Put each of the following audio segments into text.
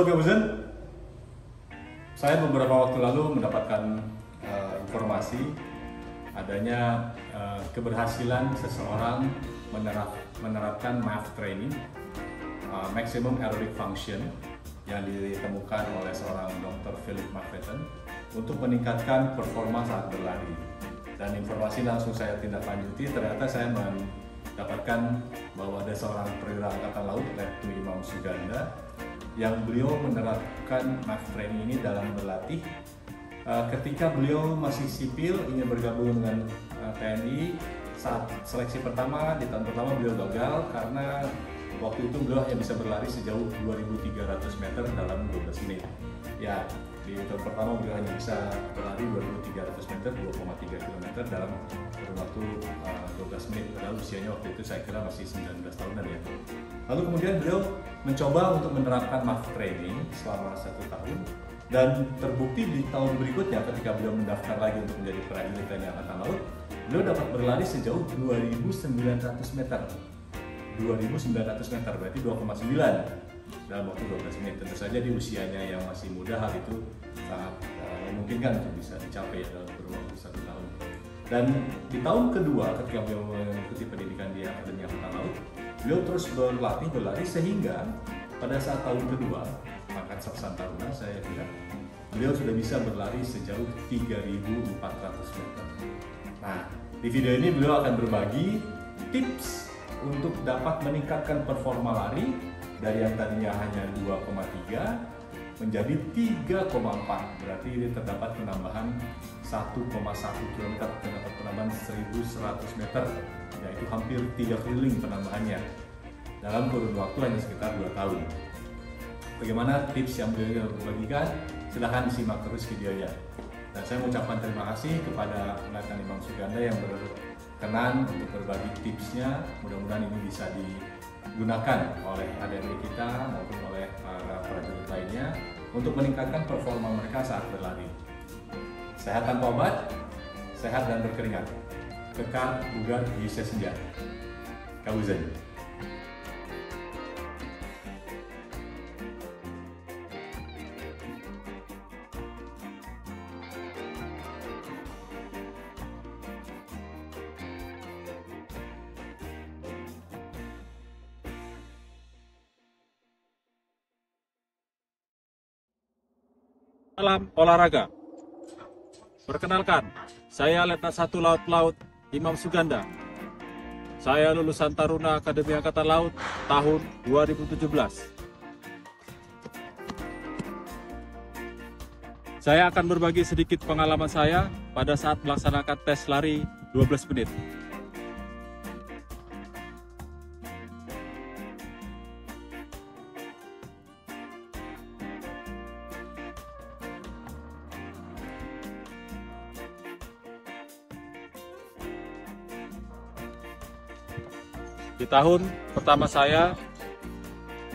Halo Kabuzen, saya beberapa waktu lalu mendapatkan informasi adanya keberhasilan seseorang menerapkan MAF training, maximum aerobic function, yang ditemukan oleh seorang Dr. Philip McFadden untuk meningkatkan performa saat berlari. Dan informasi langsung saya tindak lanjuti, ternyata saya mendapatkan bahwa ada seorang perwira angkatan laut, Letnan Imam Suganda, yang beliau menerapkan MAF training ini dalam berlatih ketika beliau masih sipil ingin bergabung dengan TNI. Saat seleksi pertama, di tahun pertama beliau gagal karena waktu itu beliau hanya bisa berlari sejauh 2.300 meter dalam 12 menit. Ya, di tahun pertama beliau hanya bisa berlari 2.300 meter, 2,3 km dalam kurun waktu 12 menit. Padahal usianya waktu itu saya kira masih 19 tahunan ya. Lalu kemudian beliau mencoba untuk menerapkan MAF training selama 1 tahun, dan terbukti di tahun berikutnya ketika beliau mendaftar lagi untuk menjadi prajurit TNI Angkatan Laut, beliau dapat berlari sejauh 2.900 meter. 2.900 meter berarti 2,9 dalam waktu 12 menit. Tentu saja di usianya yang masih muda hal itu sangat memungkinkan untuk bisa dicapai ya, dalam kurun waktu 1 tahun. Dan di tahun kedua ketika beliau mengikuti pendidikan di Akademi Angkatan Laut, beliau terus berlari sehingga pada saat tahun kedua pangkat Sersan Taruna saya kira beliau sudah bisa berlari sejauh 3.400 meter. Nah, di video ini beliau akan berbagi tips untuk dapat meningkatkan performa lari dari yang tadinya hanya 2,3 menjadi 3,4. Berarti ini terdapat penambahan 1,1 km, terdapat penambahan 1.100 meter, yaitu hampir 3 keliling penambahannya dalam kurun waktu hanya sekitar 2 tahun. Bagaimana tips yang beliau bagikan? Silahkan simak terus videonya. Dan saya mengucapkan terima kasih kepada Letnan Imam Suganda yang berkenan untuk berbagi tipsnya. Mudah-mudahan ini bisa digunakan oleh adik-adik kita maupun oleh para prajurit lainnya untuk meningkatkan performa mereka saat berlari. Sehat tanpa obat, sehat dan berkeringat. Kekal, bugar, di usia senja. Kabuzen. Salam olahraga. Perkenalkan, saya Letnan 1 Laut Imam Suganda. Saya lulusan Taruna Akademi Angkatan Laut tahun 2017. Saya akan berbagi sedikit pengalaman saya pada saat melaksanakan tes lari 12 menit. Di tahun pertama saya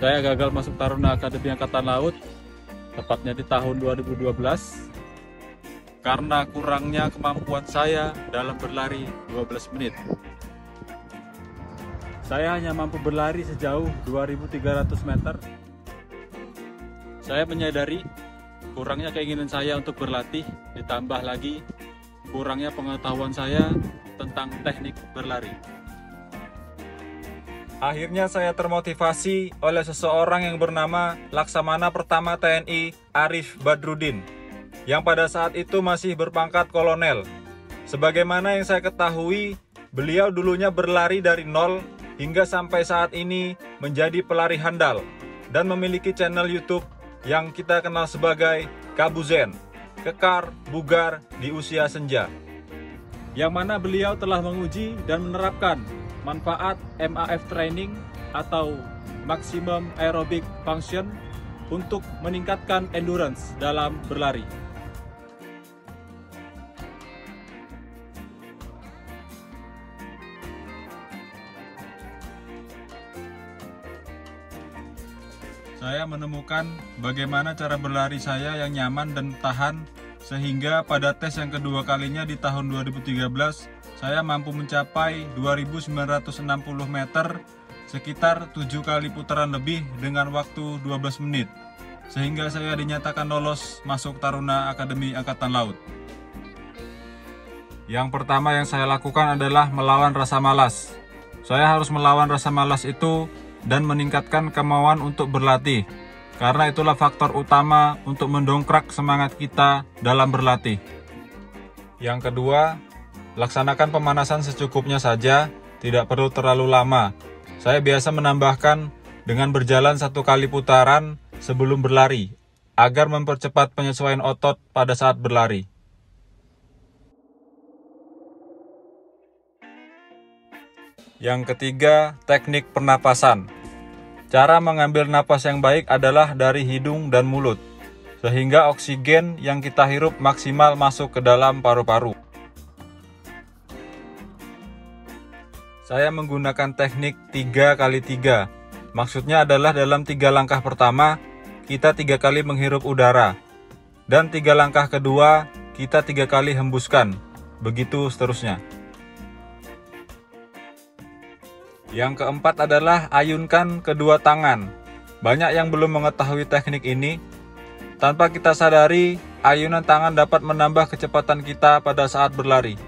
gagal masuk Taruna Akademi Angkatan Laut, tepatnya di tahun 2012, karena kurangnya kemampuan saya dalam berlari 12 menit. Saya hanya mampu berlari sejauh 2.300 meter. Saya menyadari kurangnya keinginan saya untuk berlatih, ditambah lagi kurangnya pengetahuan saya tentang teknik berlari. Akhirnya saya termotivasi oleh seseorang yang bernama Laksamana Pertama TNI Arif Badrudin, yang pada saat itu masih berpangkat kolonel. Sebagaimana yang saya ketahui, beliau dulunya berlari dari nol hingga sampai saat ini menjadi pelari handal dan memiliki channel YouTube yang kita kenal sebagai Kabuzen, kekar, bugar di usia senja. Yang mana beliau telah menguji dan menerapkan manfaat MAF training atau maximum aerobic function untuk meningkatkan endurance dalam berlari. Saya menemukan bagaimana cara berlari saya yang nyaman dan tahan, sehingga pada tes yang kedua kalinya di tahun 2013 saya mampu mencapai 2.960 meter, sekitar 7 kali putaran lebih dengan waktu 12 menit. sehingga saya dinyatakan lolos masuk Taruna Akademi Angkatan Laut. Yang pertama yang saya lakukan adalah melawan rasa malas. Saya harus melawan rasa malas itu dan meningkatkan kemauan untuk berlatih, karena itulah faktor utama untuk mendongkrak semangat kita dalam berlatih. Yang kedua, laksanakan pemanasan secukupnya saja, tidak perlu terlalu lama. Saya biasa menambahkan dengan berjalan 1 kali putaran sebelum berlari, agar mempercepat penyesuaian otot pada saat berlari. Yang ketiga, teknik pernapasan. Cara mengambil napas yang baik adalah dari hidung dan mulut, sehingga oksigen yang kita hirup maksimal masuk ke dalam paru-paru. Saya menggunakan teknik 3x3. Maksudnya adalah dalam 3 langkah pertama, kita 3 kali menghirup udara. Dan 3 langkah kedua, kita 3 kali hembuskan. Begitu seterusnya. Yang keempat adalah ayunkan kedua tangan. Banyak yang belum mengetahui teknik ini. Tanpa kita sadari, ayunan tangan dapat menambah kecepatan kita pada saat berlari.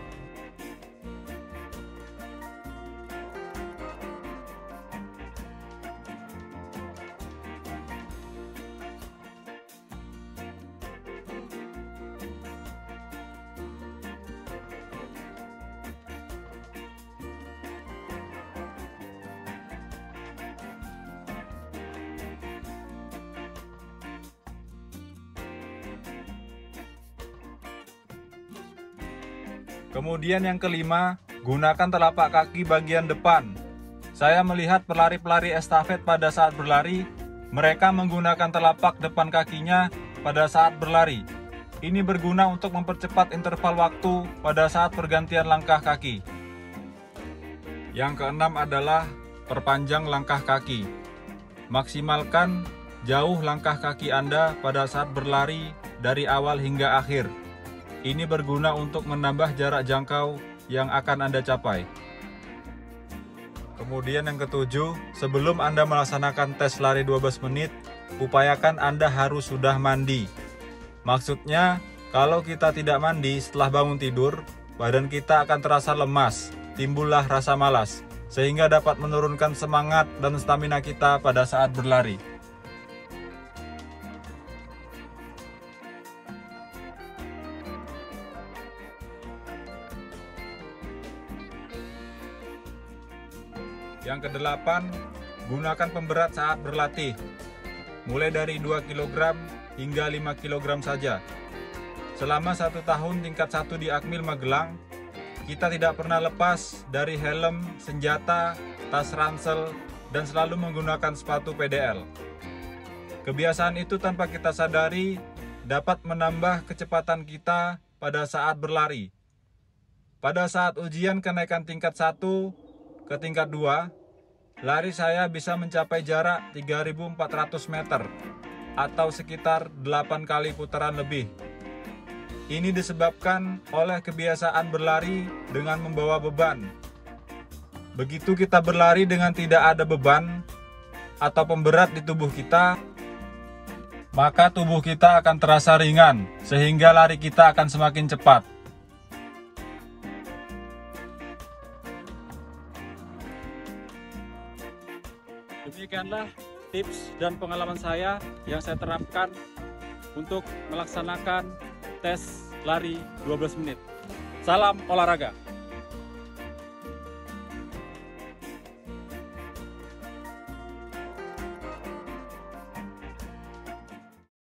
Kemudian yang kelima, gunakan telapak kaki bagian depan. Saya melihat pelari-pelari estafet pada saat berlari, mereka menggunakan telapak depan kakinya pada saat berlari. Ini berguna untuk mempercepat interval waktu pada saat pergantian langkah kaki. Yang keenam adalah perpanjang langkah kaki. Maksimalkan jauh langkah kaki Anda pada saat berlari dari awal hingga akhir. Ini berguna untuk menambah jarak jangkau yang akan Anda capai. Kemudian yang ketujuh, sebelum Anda melaksanakan tes lari 12 menit, upayakan Anda harus sudah mandi. Maksudnya, kalau kita tidak mandi setelah bangun tidur, badan kita akan terasa lemas, timbullah rasa malas, sehingga dapat menurunkan semangat dan stamina kita pada saat berlari. Yang kedelapan, gunakan pemberat saat berlatih. Mulai dari 2 kg hingga 5 kg saja. Selama 1 tahun tingkat 1 di Akmil Magelang, kita tidak pernah lepas dari helm, senjata, tas ransel, dan selalu menggunakan sepatu PDL. Kebiasaan itu tanpa kita sadari dapat menambah kecepatan kita pada saat berlari. Pada saat ujian kenaikan tingkat 1 ke tingkat 2, lari saya bisa mencapai jarak 3.400 meter atau sekitar 8 kali putaran lebih. Ini disebabkan oleh kebiasaan berlari dengan membawa beban. Begitu kita berlari dengan tidak ada beban atau pemberat di tubuh kita, maka tubuh kita akan terasa ringan, sehingga lari kita akan semakin cepat. Demikianlah tips dan pengalaman saya yang saya terapkan untuk melaksanakan tes lari 12 menit. Salam olahraga!